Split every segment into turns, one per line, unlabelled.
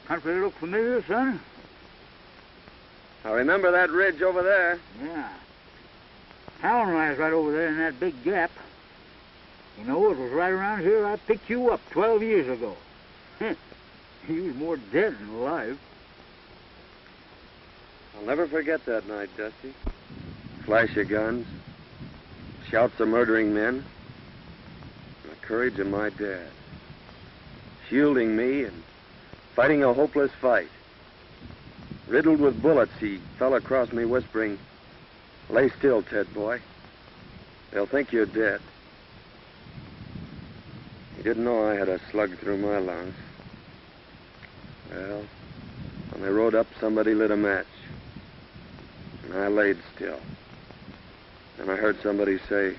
Country look familiar, son?
I remember that ridge over there.
Yeah. Town lies right over there in that big gap. You know, it was right around here I picked you up 12 years ago. You was more dead than alive.
I'll never forget that night, Dusty. Flash of guns, shouts of murdering men, and the courage of my dad. Shielding me and fighting a hopeless fight. Riddled with bullets, he fell across me whispering, "Lay still, Ted boy. They'll think you're dead." He didn't know I had a slug through my lungs. Well, when they rode up, somebody lit a match. And I laid still. And I heard somebody say,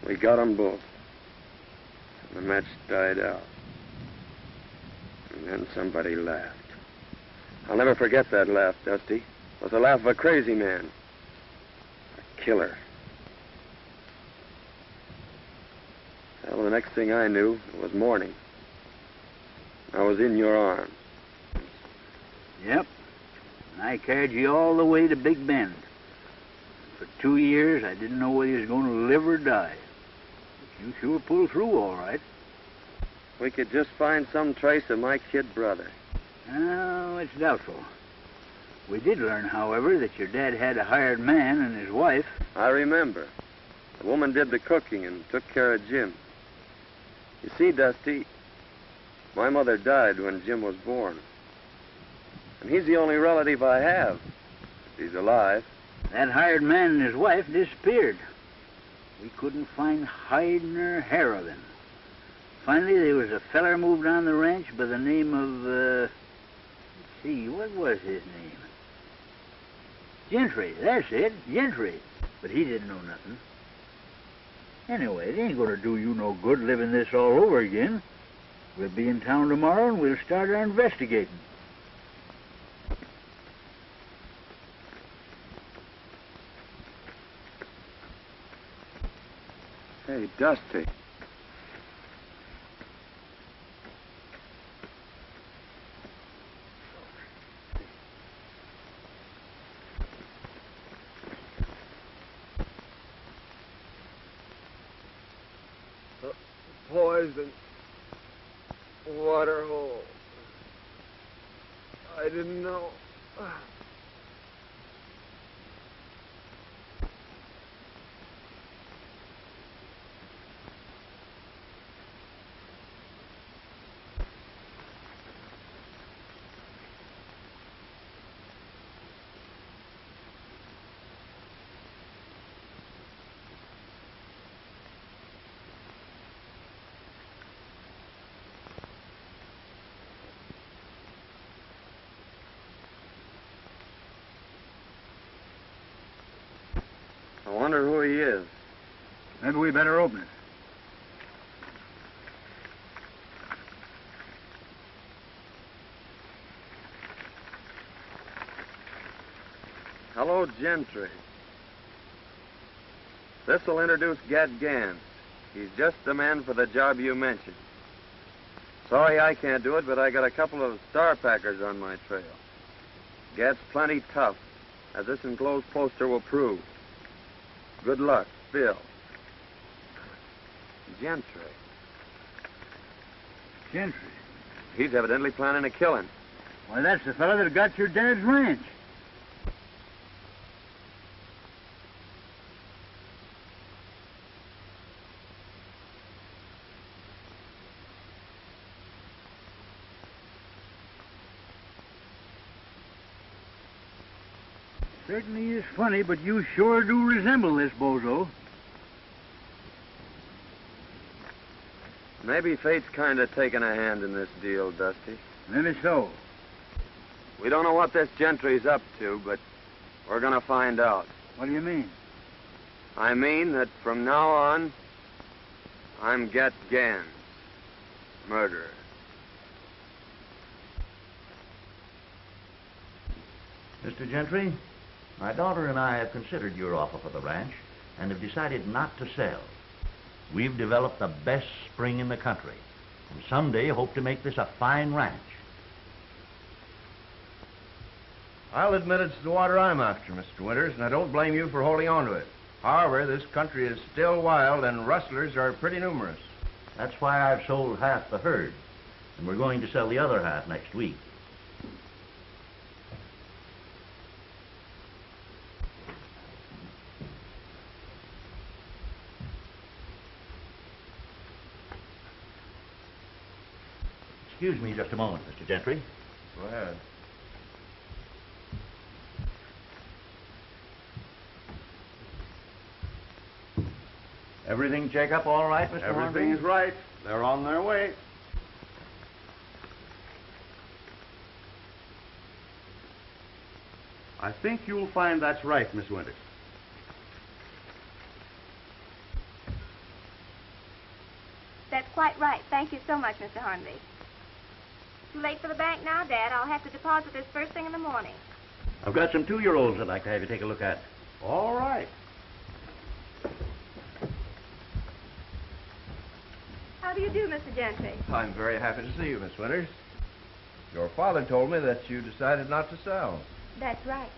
"We got 'em both." And the match died out. And then somebody laughed. I'll never forget that laugh, Dusty. It was the laugh of a crazy man. A killer. Well, the next thing I knew, it was morning. I was in your arms.
Yep. And I carried you all the way to Big Bend. For 2 years, I didn't know whether you was going to live or die. But you sure pulled through all right.
We could just find some trace of my kid brother.
Oh, it's doubtful. We did learn, however, that your dad had a hired man and his wife.
I remember. The woman did the cooking and took care of Jim. You see, Dusty, my mother died when Jim was born. And he's the only relative I have, if he's alive.
That hired man and his wife disappeared. We couldn't find hide nor hair of him. Finally, there was a feller moved on the ranch by the name of, let's see, what was his name? Gentry, that's it, Gentry. But he didn't know nothing. Anyway, it ain't gonna do you no good living this all over again. We'll be in town tomorrow and we'll start our investigating.
Hey, Dusty.
Poison. Water hole. I didn't know.
I wonder who he is.
Maybe we better open it.
Hello, Gentry. This'll introduce Gat Ganns. He's just the man for the job you mentioned. Sorry I can't do it, but I got a couple of star packers on my trail. Gat's plenty tough, as this enclosed poster will prove. Good luck, Bill. Gentry.
Gentry?
He's evidently planning a killing.
Why, that's the fellow that got your dad's ranch. Certainly is funny, but you sure do resemble this bozo.
Maybe fate's kind of taking a hand in this deal, Dusty.
Maybe so.
We don't know what this Gentry's up to, but we're going to find out.
What do you mean?
I mean that from now on, I'm Gat Ganns, murderer.
Mr. Gentry, my daughter and I have considered your offer for the ranch and have decided not to sell. We've developed the best spring in the country, and someday hope to make this a fine ranch.
I'll admit it's the water I'm after, Mr. Winters, and I don't blame you for holding on to it. However, this country is still wild, and rustlers are pretty numerous.
That's why I've sold half the herd, and we're going to sell the other half next week. Excuse me just a moment, Mr. Gentry.
Go ahead.
Everything check up all right, Mr.
Everything's right. They're on their way. I think you'll find that's right, Miss Winters.
That's quite right. Thank you so much, Mr. Hornby. Too late for the bank now, Dad. I'll have to deposit this first thing in the morning.
I've got some 2-year-olds I'd like to have you take a look at.
All right.
How do you do, Mr. Gentry?
I'm very happy to see you, Miss Winters. Your father told me that you decided not to sell.
That's right.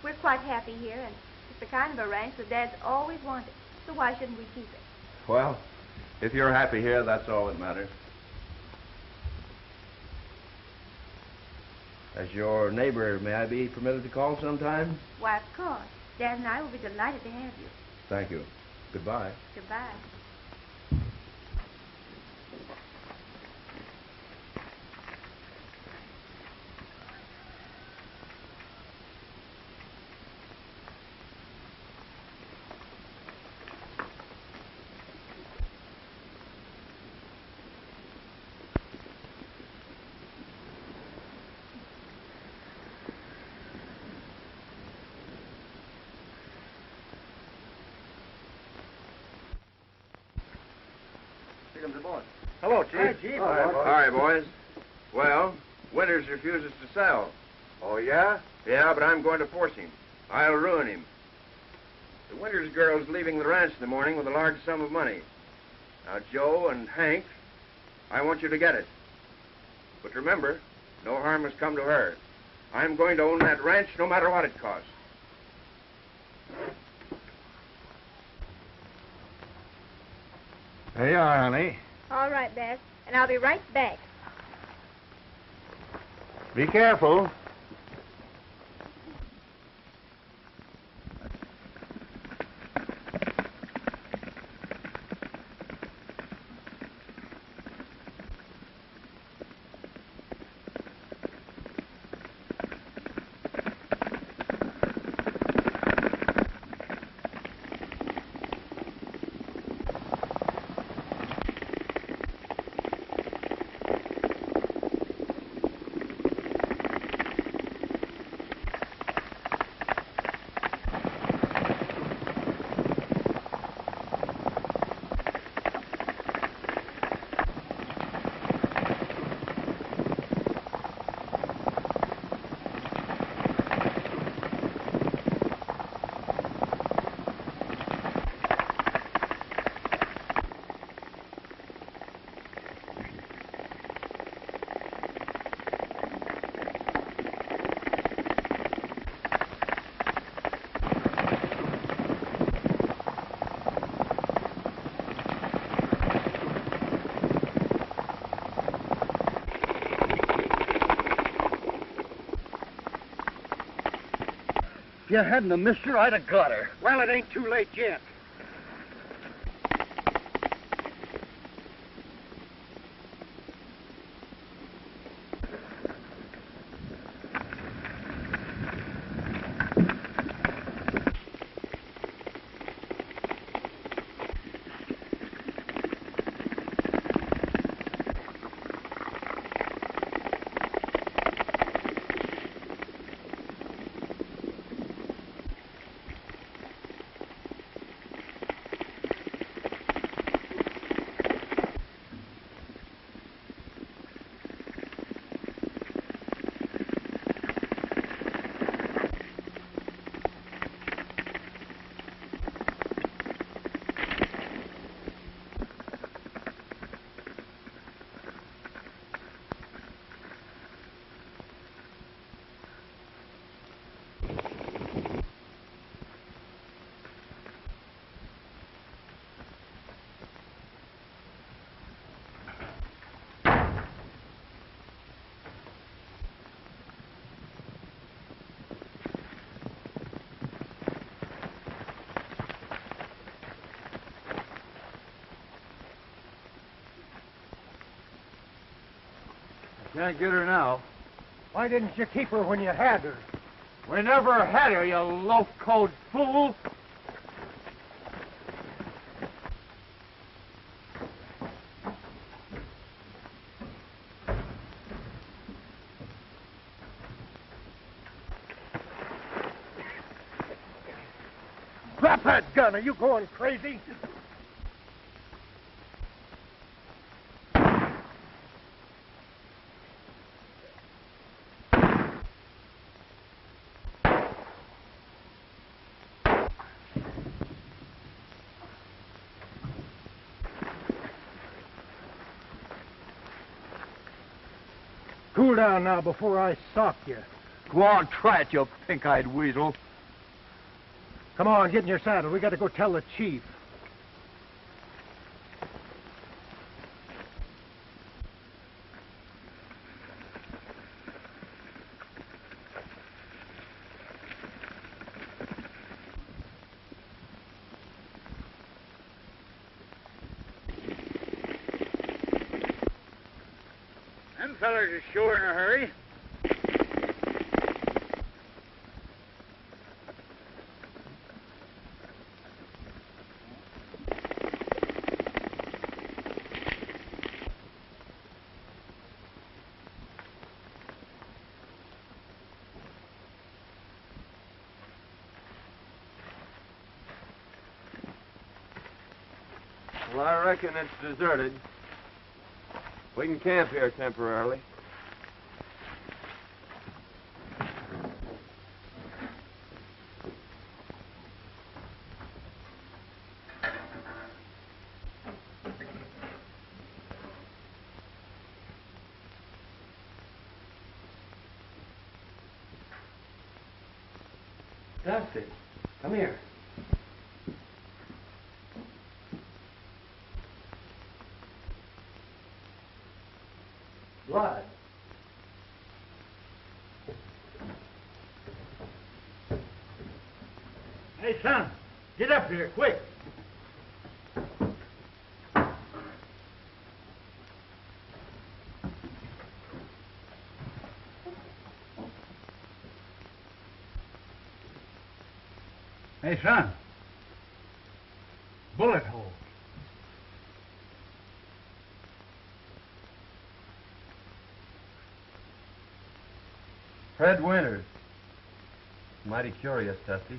We're quite happy here, and it's the kind of a ranch that Dad's always wanted. So why shouldn't we keep it?
Well, if you're happy here, that's all that matters. As your neighbor, may I be permitted to call sometime?
Why, of course. Dad and I will be delighted to have you.
Thank you. Goodbye.
Goodbye.
Hello, Chief.
Hi, Chief.
Hi, boys. Well, Winters refuses to sell. Oh, yeah? Yeah, but I'm going to force him. I'll ruin him. The Winters girl's leaving the ranch in the morning with a large sum of money. Now, Joe and Hank, I want you to get it. But remember, no harm has come to her. I'm going to own that ranch no matter what it costs.
There you are, honey.
All right, Dad. And I'll be right back.
Be careful. If you hadn't have missed her, I'd have got her.
Well, it ain't too late yet.
Can't get her now.
Why didn't you keep her when you had her?
We never had her, you loaf-coat fool.
Drop that gun. Are you going crazy? Cool down now before I sock you.
Go on, try it, you pink-eyed weasel.
Come on, get in your saddle. We got to go tell the chief.
Them fellers are sure in a hurry.
Well, I reckon it's deserted. We can camp here temporarily.
Dusty, come here. Blood.
Hey, son, get up here, quick. Hey, son. Bullet hole.
Fred Winters. Mighty curious, Dusty.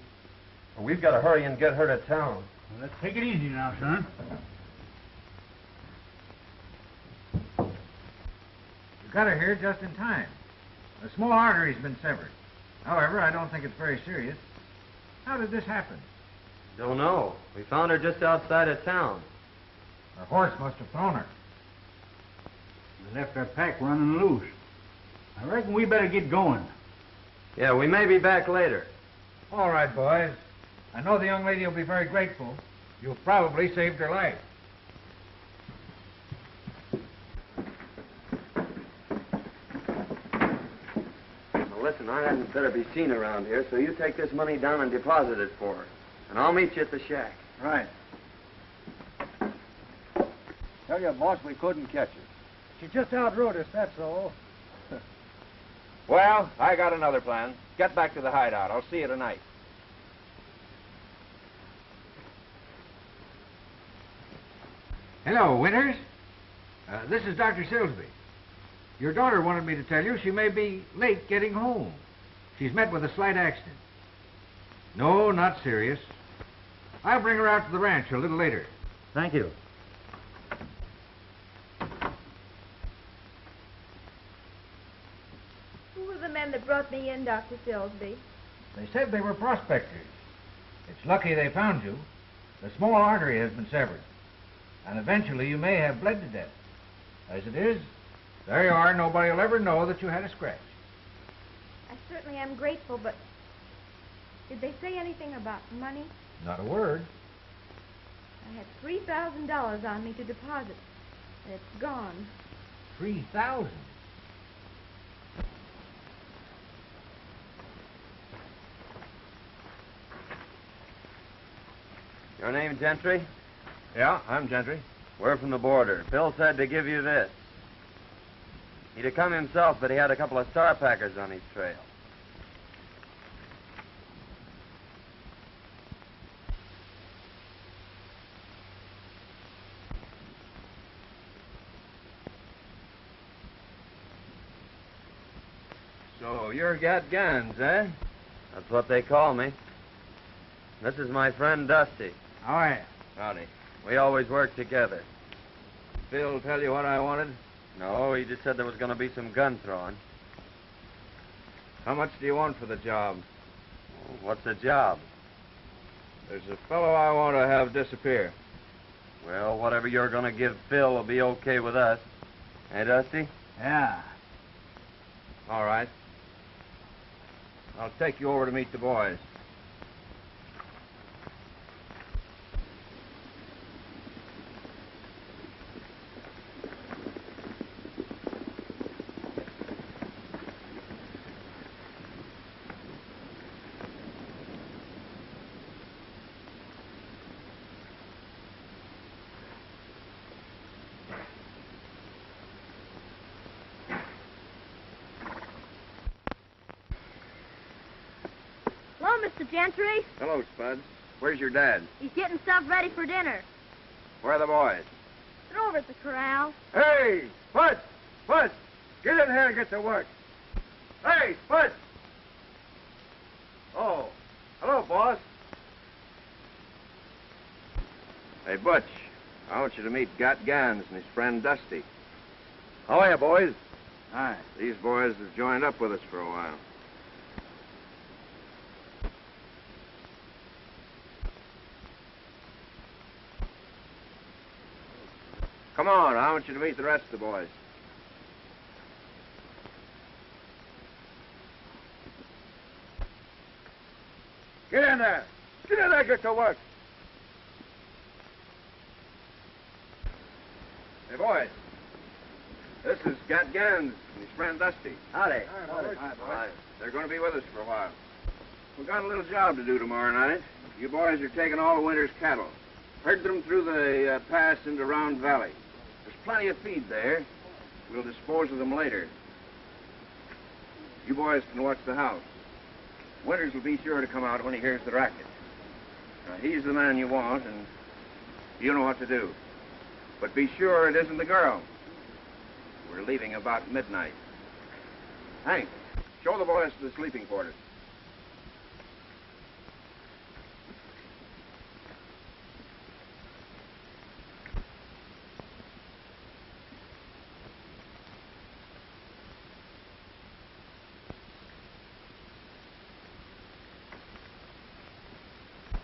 Well, we've got to hurry and get her to town.
Well, let's take it easy now, son.
You got her here just in time. A small artery's been severed. However, I don't think it's very serious. How did this happen?
Don't know. We found her just outside of town.
Her horse must have thrown her.
We left our pack running loose. I reckon we better get going.
Yeah, we may be back later.
All right, boys. I know the young lady will be very grateful. You've probably saved her life.
Well, listen, I hadn't better be seen around here, so you take this money down and deposit it for her. And I'll meet you at the shack.
Right.
Tell you, boss, we couldn't catch her.
She just outrode us, that's all.
Well, I got another plan. Get back to the hideout. I'll see you tonight.
Hello, Winters. This is Dr. Silsby. Your daughter wanted me to tell you she may be late getting home. She's met with a slight accident. No, not serious. I'll bring her out to the ranch a little later.
Thank you.
Who were the men that brought me in, Dr. Silsby?
They said they were prospectors. It's lucky they found you. The small artery has been severed, and eventually you may have bled to death. As it is, there you are. Nobody will ever know that you had a scratch.
I certainly am grateful, but did they say anything about money?
Not a word.
I had $3,000 on me to deposit, and it's gone.
3,000.
Your name, Gentry?
Yeah, I'm Gentry.
We're from the border. Bill said to give you this. He'd have come himself, but he had a couple of star packers on his trail.
So you're Gat Ganns, eh?
That's what they call me. This is my friend Dusty.
How are you?
Howdy.
We always work together.
Phil tell you what I wanted?
No, he just said there was going to be some gun throwing.
How much do you want for the job?
What's the job?
There's a fellow I want to have disappear.
Well, whatever you're going to give Phil will be okay with us. Hey, Dusty?
Yeah.
All right. I'll take you over to meet the boys.
Hello, Mr. Gentry.
Hello, Spuds. Where's your dad?
He's getting stuff ready for dinner.
Where are the boys?
They're over at the corral.
Hey, Spuds! Spuds! Get in here and get to work. Hey, Spuds! Oh, hello, boss. Hey, Butch, I want you to meet Gat Ganns and his friend Dusty. How are you, boys?
Hi.
These boys have joined up with us for a while. Come on, I want you to meet the rest of the boys. Get in there! Get in there, get to work! Hey, boys. This is Gat Ganns and his friend Dusty.
Howdy.
Hi. They're going to be with us for a while. We've got a little job to do tomorrow night. You boys are taking all of winter's cattle. Herd them through the pass into Round Valley. There's plenty of feed there. We'll dispose of them later. You boys can watch the house. Winters will be sure to come out when he hears the racket. Now, he's the man you want, and you know what to do. But be sure it isn't the girl. We're leaving about midnight. Hank, show the boys to the sleeping quarters.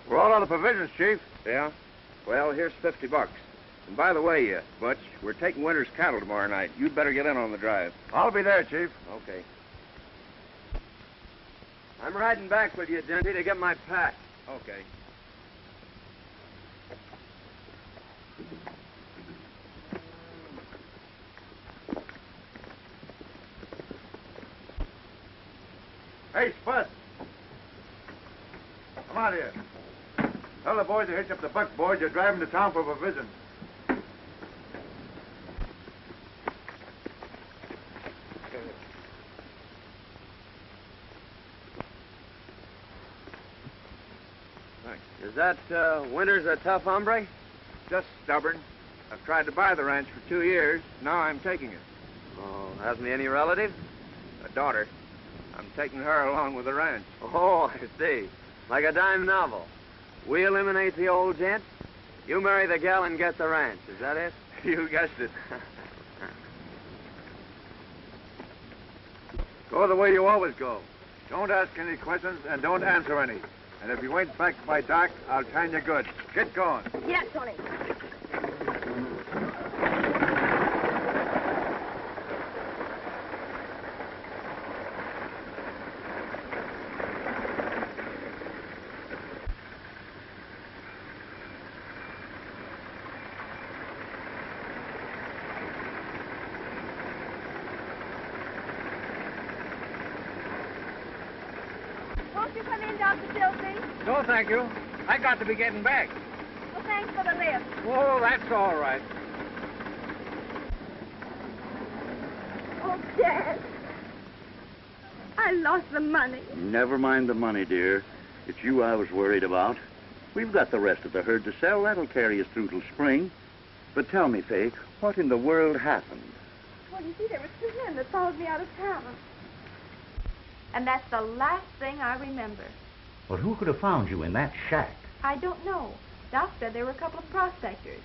We're all out of provisions, Chief.
Yeah? Well, here's $50. And by the way, Butch, we're taking Winter's cattle tomorrow night. You'd better get in on the drive.
I'll be there, Chief.
Okay.
I'm riding back with you, Gentry, to get my pack.
Okay.
Hey, Spud. Come out here. Tell the boys to hitch up the buckboard. You're driving to town for a visit.
Is that Winters a tough hombre?
Just stubborn. I've tried to buy the ranch for 2 years. Now I'm taking it.
Oh, hasn't he any relatives?
A daughter. I'm taking her along with the ranch.
Oh, I see. Like a dime novel. We eliminate the old gent. You marry the gal and get the ranch. Is that it?
You guessed it.
Go the way you always go. Don't ask any questions and don't answer any. And if you ain't back by dark, I'll tan you good. Get going.
Yeah, Tony. Won't you come in, Dr. Silsby?
No, thank you. I got to be getting back.
Well, thanks for the lift.
Oh, that's all right.
Oh, Dad. I lost the money.
Never mind the money, dear. It's you I was worried about. We've got the rest of the herd to sell. That'll carry us through till spring. But tell me, Faye, what in the world happened?
Well, you see, there were 2 men that followed me out of town. And that's the last thing I remember.
Well, who could have found you in that shack?
I don't know. Doc said there were a couple of prospectors.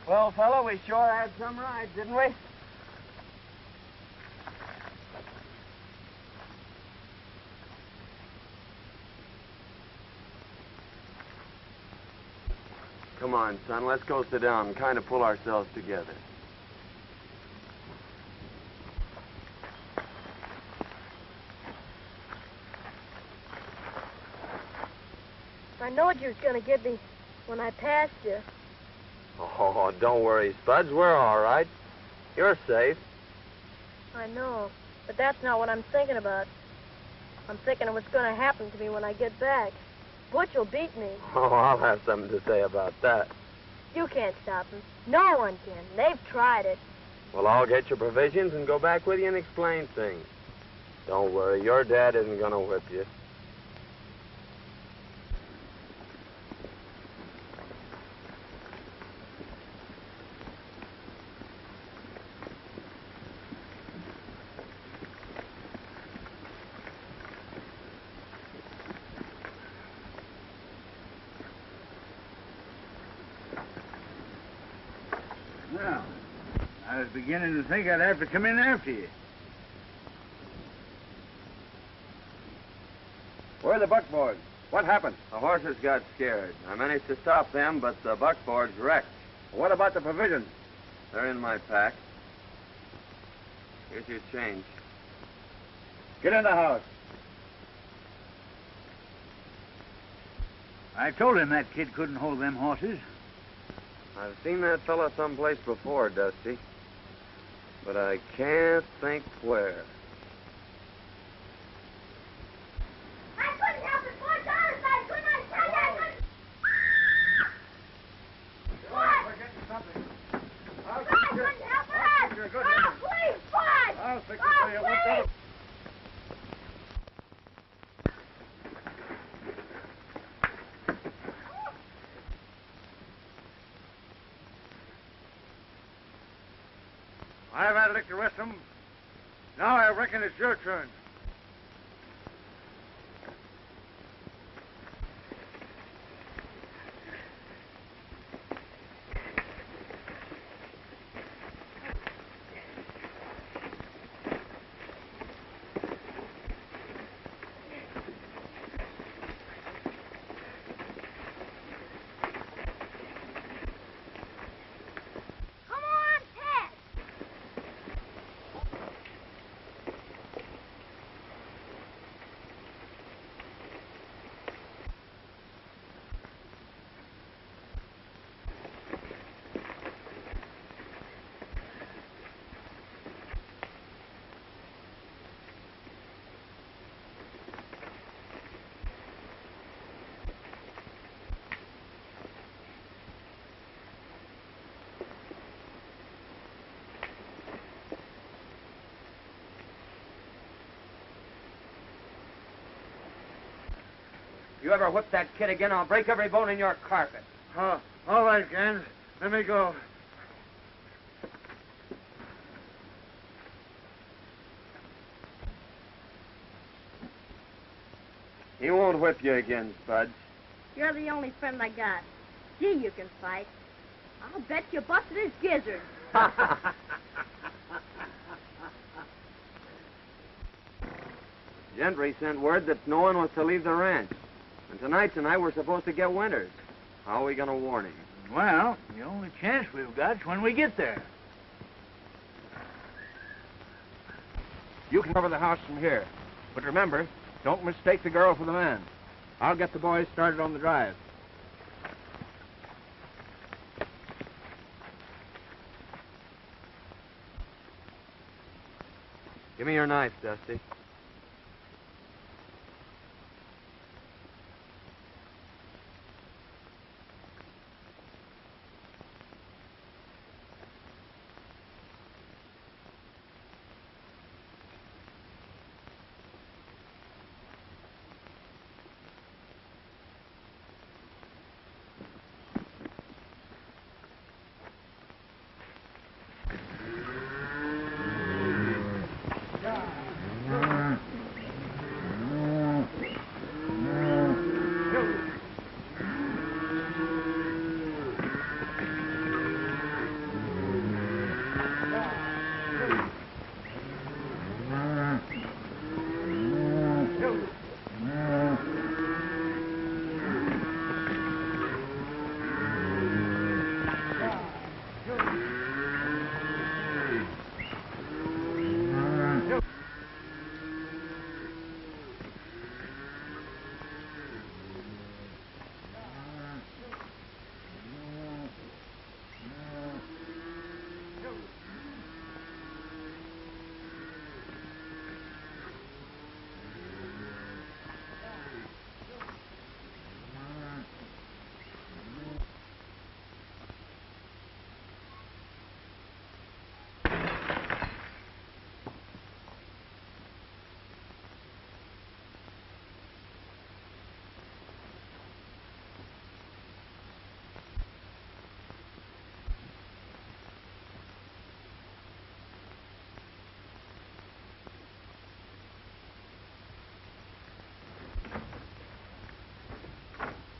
Well, fella, we sure had some ride, didn't we? Come on, son, let's go sit down and kind of pull ourselves together.
I knowed you was going to get me when I passed you.
Oh, don't worry, Spuds. We're all right. You're safe.
I know, but that's not what I'm thinking about. I'm thinking of what's going to happen to me when I get back. Butch will beat me.
Oh, I'll have something to say about that.
You can't stop him. No one can. They've tried it.
Well, I'll get your provisions and go back with you and explain things. Don't worry, your dad isn't going to whip you.
Well, I was beginning to think I'd have to come in after you.
Where are the buckboards? What happened?
The horses got scared. I managed to stop them, but the buckboard's wrecked.
What about the provisions?
They're in my pack. Here's your change.
Get in the house.
I told him that kid couldn't hold them horses.
I've seen that fella someplace before, Dusty. But I can't think where.
I couldn't help it. $4. I couldn't. I tell you, I couldn't. What?
We're getting something.
I couldn't help it.
You're good.
Oh, please, what?
I'll fix it
Oh,
for you. What's
please.
up? I've had a lick to rest them. Now I reckon it's your turn.
Come on, Ted.
You ever whip that kid again, I'll break every bone in your carpet.
Oh, all right, Gans. Let me go.
He won't whip you again, Spudge.
You're the only friend I got. Gee, you can fight. I'll bet you busted his gizzard.
Gentry sent word that no one was to leave the ranch. And tonight we're supposed to get Winters. How are we going to warn him?
Well, the only chance we've got is when we get there.
You can cover the house from here. But remember, don't mistake the girl for the man. I'll get the boys started on the drive.
Give me your knife, Dusty.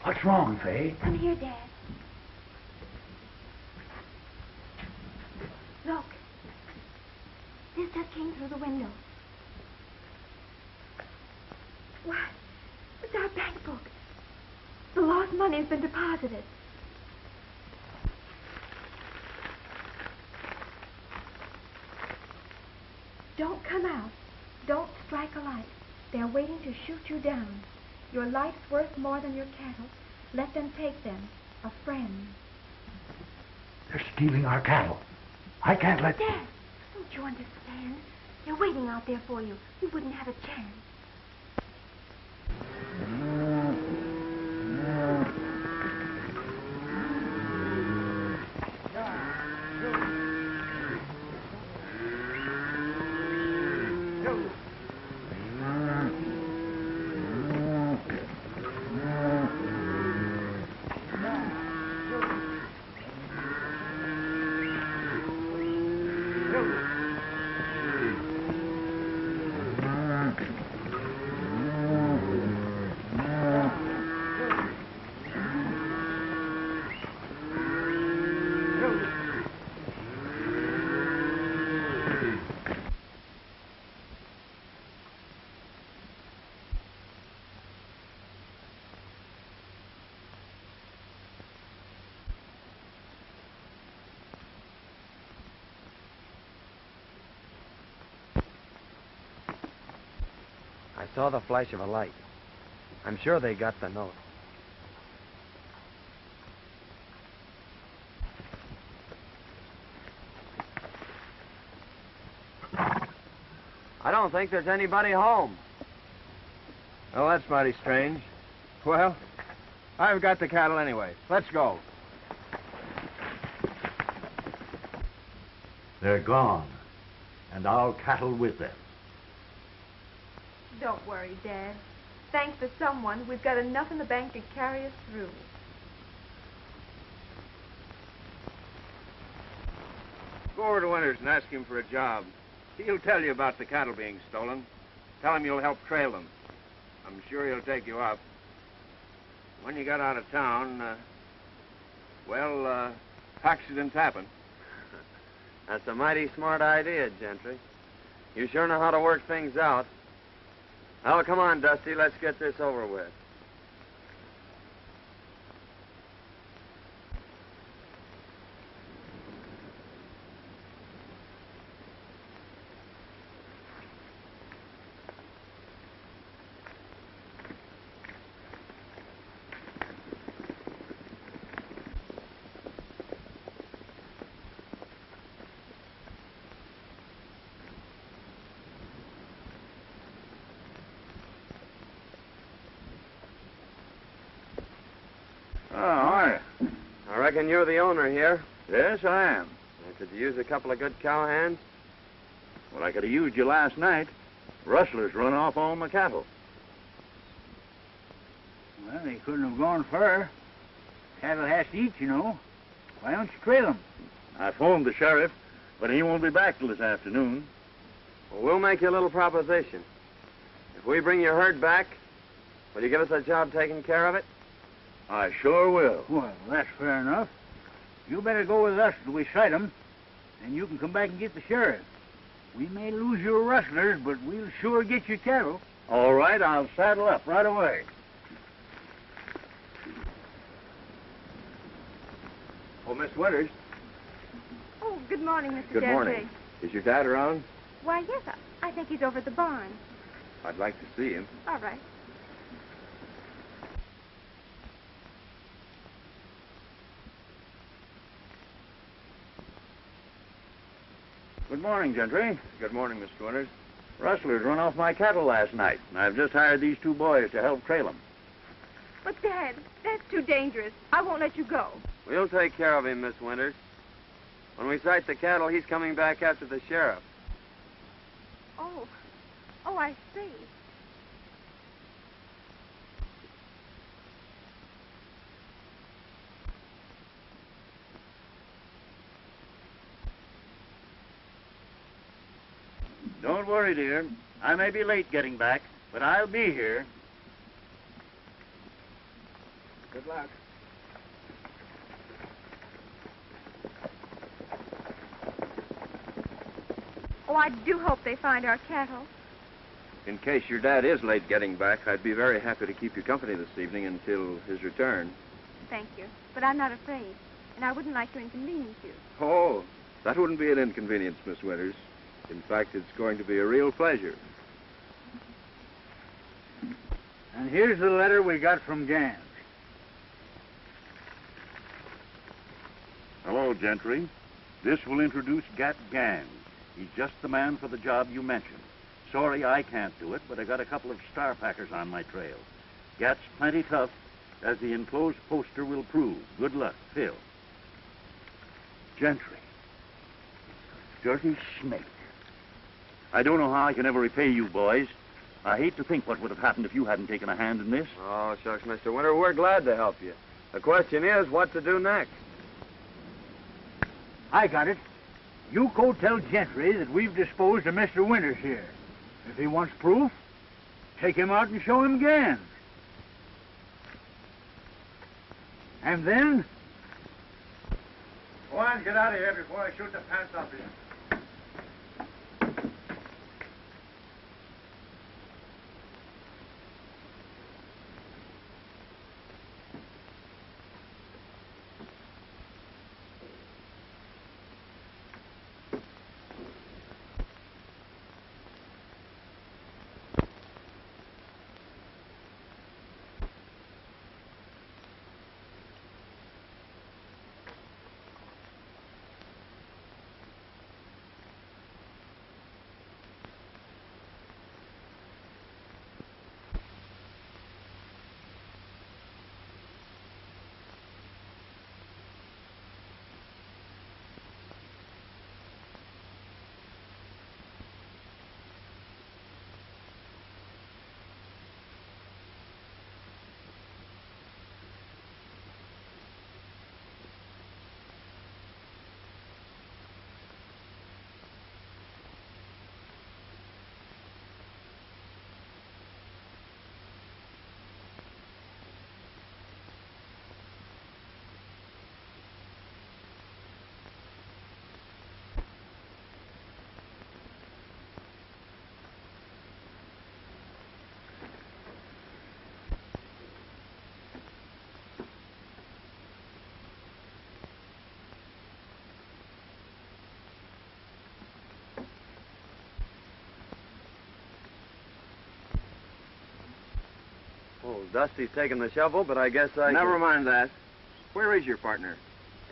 What's wrong, Fay?
Come here, Dad. Look. This just came through the window. What? It's our bank book. The lost money has been deposited. Don't come out. Don't strike a light. They're waiting to shoot you down. Your life's worth more than your cattle. Let them take them. A friend.
They're stealing our cattle. I can't let...
Dad, don't you understand? They're waiting out there for you. You wouldn't have a chance.
I saw the flash of a light. I'm sure they got the note. I don't think there's anybody home.
Oh, that's mighty strange. Well, I've got the cattle anyway. Let's go.
They're gone, and our cattle with them.
Don't worry, Dad. Thanks to someone, we've got enough in the bank to carry us through.
Go over to Winters and ask him for a job. He'll tell you about the cattle being stolen. Tell him you'll help trail them. I'm sure he'll take you up. When you got out of town, accidents happen.
That's a mighty smart idea, Gentry. You sure know how to work things out. Well, come on, Dusty. Let's get this over with. I reckon you're the owner here.
Yes, I am.
Could you use a couple of good cowhands?
Well, I could have used you last night. Rustlers run off all my cattle. Well, they couldn't have gone far. Cattle has to eat, you know. Why don't you trail them? I phoned the sheriff, but he won't be back till this afternoon.
Well, we'll make you a little proposition. If we bring your herd back, will you give us a job taking care of it?
I sure will. Well, that's fair enough. You better go with us till we sight 'em, and you can come back and get the sheriff. We may lose your rustlers, but we'll sure get your cattle. All right, I'll saddle up right away.
Oh, Miss Winters.
Oh, good morning, Mr.
Good
Gentry.
morning. Is your dad around?
Why, yes, I think he's over at the barn.
I'd like to see him.
All right.
Good morning, Gentry.
Good morning, Mr. Winters.
Rustlers run off my cattle last night, and I've just hired these two boys to help trail them.
But, Dad, that's too dangerous. I won't let you go.
We'll take care of him, Miss Winters. When we sight the cattle, he's coming back after the sheriff.
Oh, I see.
Don't worry, dear. I may be late getting back, but I'll be here.
Good luck.
Oh, I do hope they find our cattle.
In case your dad is late getting back, I'd be very happy to keep you company this evening until his return.
Thank you. But I'm not afraid, and I wouldn't like to inconvenience you.
Oh, that wouldn't be an inconvenience, Miss Winters. In fact, it's going to be a real pleasure.
And here's the letter we got from Ganns.
Hello, Gentry. This will introduce Gat Ganns. He's just the man for the job you mentioned. Sorry I can't do it, but I got a couple of star packers on my trail. Gat's plenty tough, as the enclosed poster will prove. Good luck, Phil. Gentry. Dirty snake. I don't know how I can ever repay you, boys. I hate to think what would have happened if you hadn't taken a hand in this.
Oh, shucks, Mr. Winter, we're glad to help you. The question is, what to do next?
I got it. You go tell Gentry that we've disposed of Mr. Winters here. If he wants proof, take him out and show him Ganns. And then...
Go on, get out of here before I shoot the pants off you.
Oh, Dusty's taking the shovel, but I guess
Never mind that. Where is your partner?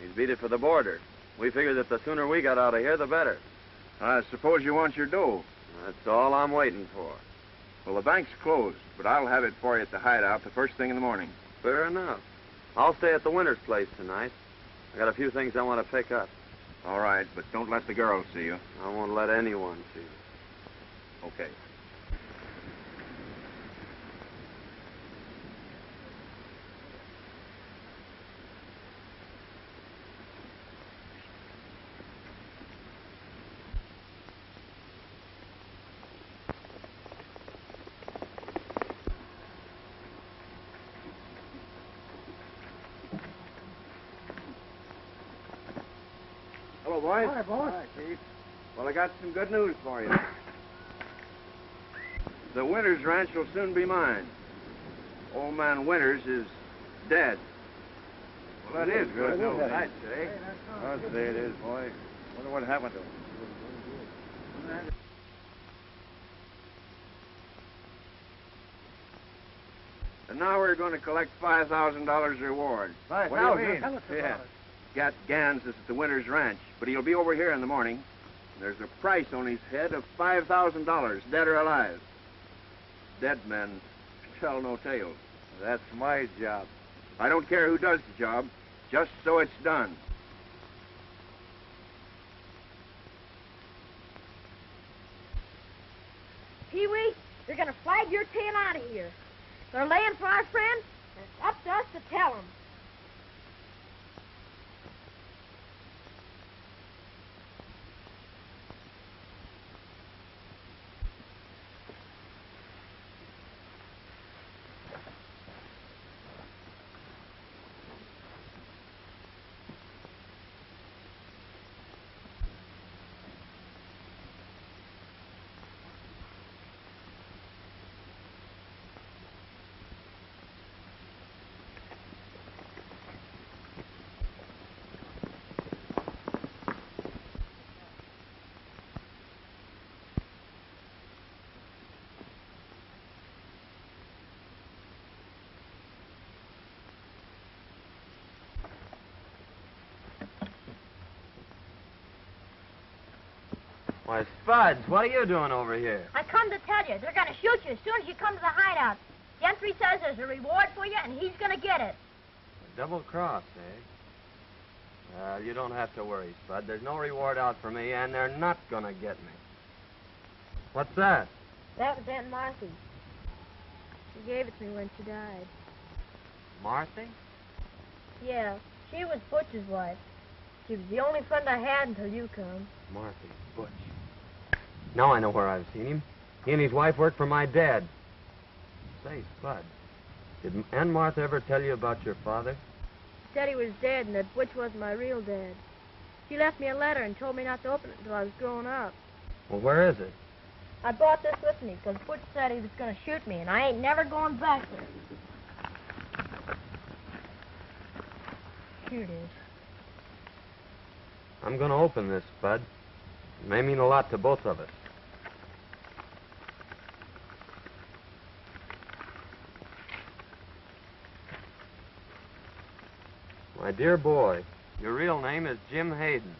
He's beat it for the border. We figured that the sooner we got out of here, the better.
I suppose you want your dough.
That's all I'm waiting for.
Well, the bank's closed, but I'll have it for you at the hideout the first thing in the morning.
Fair enough. I'll stay at the Winters place tonight. I got a few things I want to pick up.
All right, but don't let the girls see you.
I won't let anyone see you.
Okay. Hello, boys.
Hi, boss.
Hi, Chief. Well, I got some good news for you. The Winters ranch will soon be mine. Old man Winters is dead.
Well, that is good news,
I'd
I'd
say.
I'd say it is, boy. Wonder what happened to him.
And now we're going to collect $5,000 reward.
$5,000?
What do you mean?
Tell us
Yeah.
about it.
Gat Ganns is at the Winters Ranch, but he'll be over here in the morning. There's a price on his head of $5,000, dead or alive. Dead men tell no tales.
That's my job.
I don't care who does the job, just so it's done.
Pee-wee, you're going to flag your tail out of here. They're laying for our friend, and it's up to us to tell them.
Why, Spuds, what are you doing over here?
I come to tell you, they're going to shoot you as soon as you come to the hideout. Gentry says there's a reward for you, and he's going to get it.
A double cross, eh? Well, you don't have to worry, Spud. There's no reward out for me, and they're not going to get me. What's that?
That was Aunt Marthy. She gave it to me when she died.
Marthy?
Yeah, she was Butch's wife. She was the only friend I had until you come.
Marthy, Butch. Now I know where I've seen him. He and his wife worked for my dad. Say, Spud, did Aunt Martha ever tell you about your father?
She said he was dead and that Butch wasn't my real dad. She left me a letter and told me not to open it until I was grown up.
Well, where is it?
I brought this with me because Butch said he was going to shoot me, and I ain't never going back there. Here it is.
I'm going to open this, Spud. It may mean a lot to both of us. My dear boy, your real name is Jim Hayden.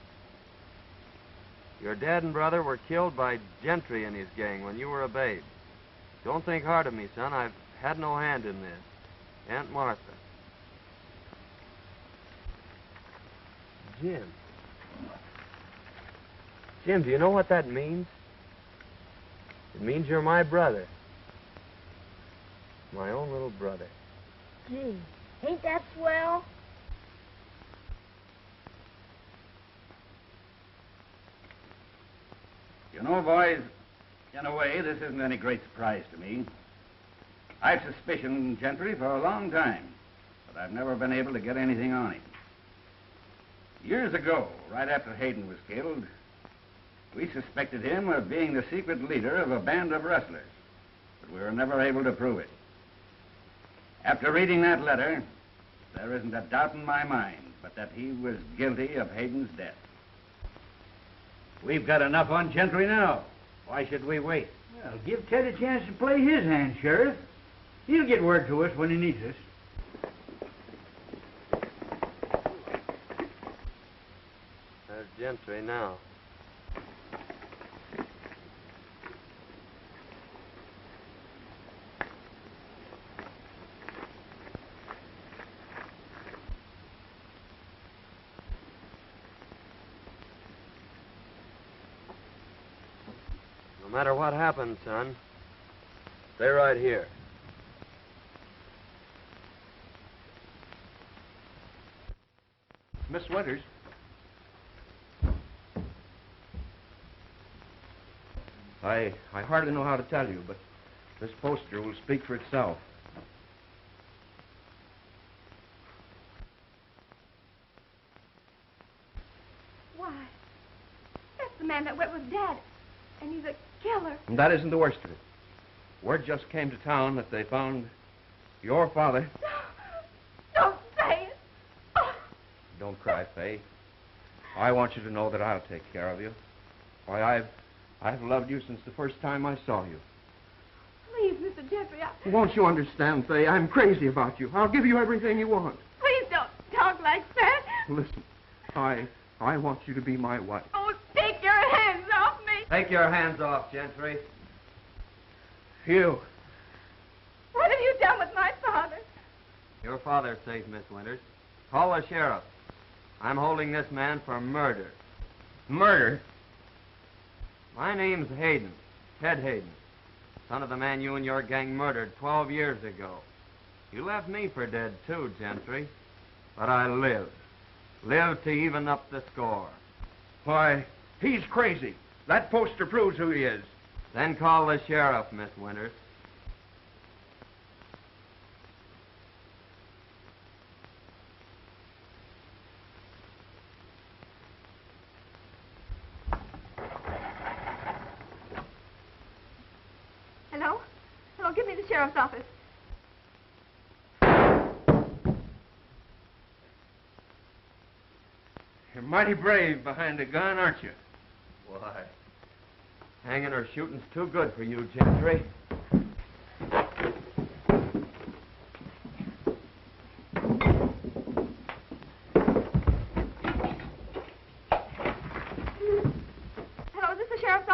Your dad and brother were killed by Gentry and his gang when you were a babe. Don't think hard of me, son. I've had no hand in this. Aunt Martha. Jim. Jim, do you know what that means? It means you're my brother. My own little brother.
Gee, ain't that swell?
You know, boys, in a way, this isn't any great surprise to me. I've suspicioned Gentry for a long time, but I've never been able to get anything on him. Years ago, right after Hayden was killed, we suspected him of being the secret leader of a band of rustlers, but we were never able to prove it. After reading that letter, there isn't a doubt in my mind but that he was guilty of Hayden's death.
We've got enough on Gentry now. Why should we wait?
Well, give Ted a chance to play his hand, Sheriff. He'll get word to us when he needs us.
There's Gentry now. No matter what happens, son, stay right here.
Miss Winters. I hardly know how to tell you, but this poster will speak for itself.
Why, that's the man that went with Dad, and he's a killer.
And that isn't the worst of it. Word just came to town that they found your father.
Don't say it. Oh.
Don't cry, Fay. I want you to know that I'll take care of you. Why, I've loved you since the first time I saw you.
Please, Mr. Jeffrey,
Won't you understand, Fay? I'm crazy about you. I'll give you everything you want.
please don't talk like that.
Listen, I want you to be my wife.
Oh, take your hands off me.
Take your hands off, Gentry.
You.
What have you done with my father?
Your father's safe, Miss Winters. Call the sheriff. I'm holding this man for murder.
Murder?
My name's Hayden, Ted Hayden, son of the man you and your gang murdered 12 years ago. You left me for dead, too, Gentry. But I lived. Lived to even up the score.
Why, he's crazy. That poster proves who he is.
Then call the sheriff, Miss Winters.
Hello? Hello, give me the sheriff's office.
You're mighty brave behind a gun, aren't you?
Why, hanging or shooting's too good for you, Gentry.
Hello, is this the sheriff's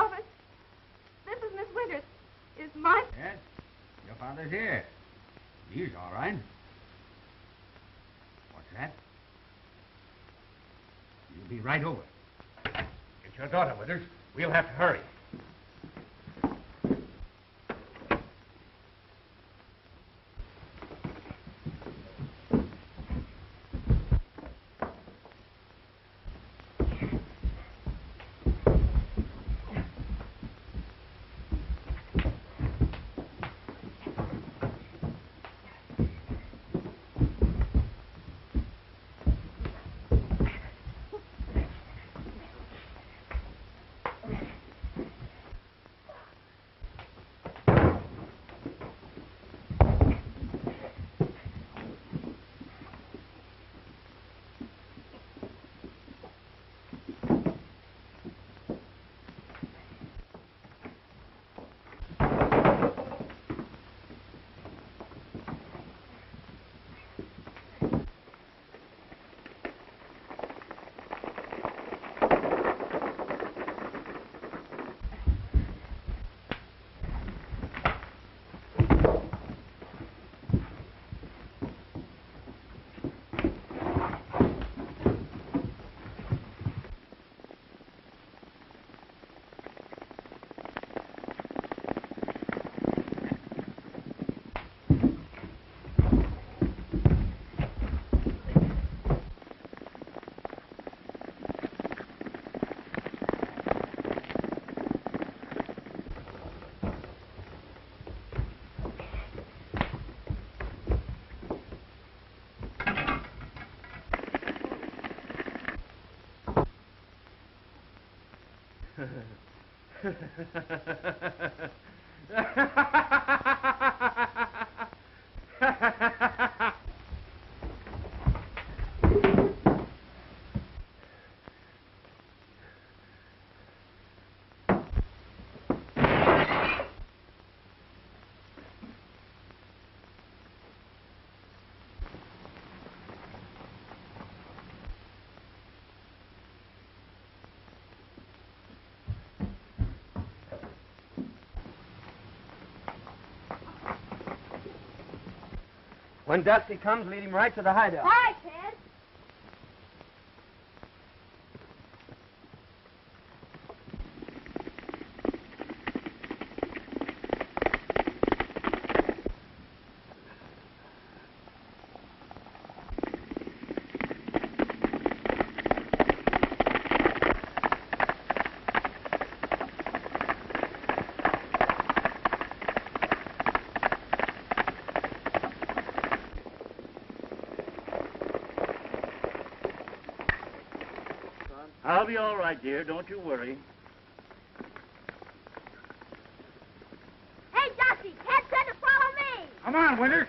Gat. You'll be right over. Get your daughter, Withers. We'll have to hurry.
When Dusty comes, lead him right to the hideout.
All right, Ted.
I'll be all right, dear. Don't you worry.
Hey, Dusty, Ted said to follow me.
Come on, Withers.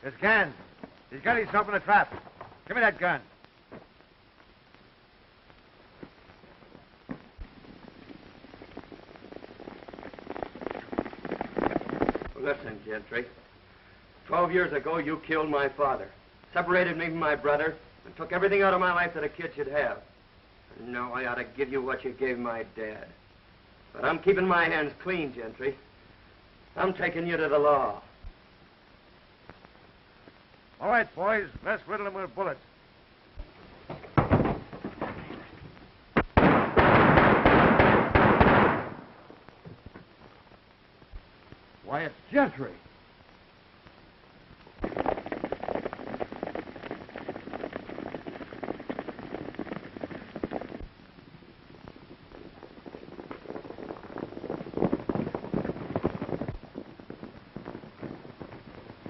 It's Ganns. He's got himself in a trap. Give me that gun.
Listen, Gentry. 12 years ago, you killed my father, separated me from my brother, and took everything out of my life that a kid should have. And now I ought to give you what you gave my dad. But I'm keeping my hands clean, Gentry. I'm taking you to the law.
All right, boys, let's riddle him with bullets.
Gentry.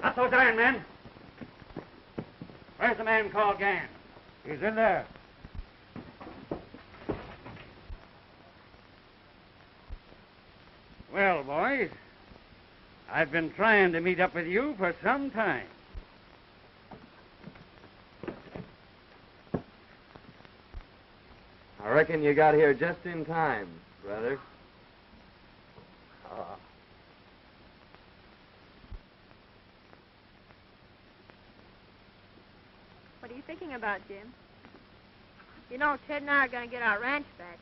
Not those iron men. Where's the man called Ganns?
He's in there.
Well, boys, I've been trying to meet up with you for some time.
I reckon you got here just in time, brother.
What are you thinking about, Jim? You know, Ted and I are going to get our ranch back.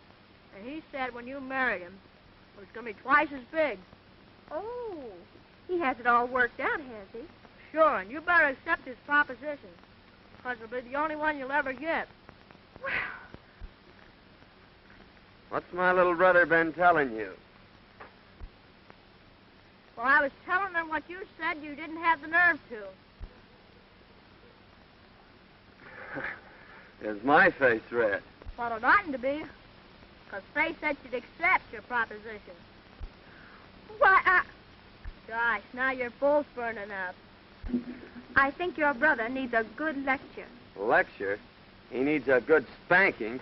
And he said when you married him, it was going to be twice as big.
Oh, he has it all worked out, has he?
Sure, and you better accept his proposition. Because it'll be the only one you'll ever get.
Well,
What's my little brother been telling you?
Well, I was telling him what you said you didn't have the nerve to.
Is my face red?
Well, it oughtn't to be. Because Faye said she'd accept your proposition.
why,
Gosh, now your bull's burning up.
I think your brother needs a good lecture.
Lecture? He needs a good spanking.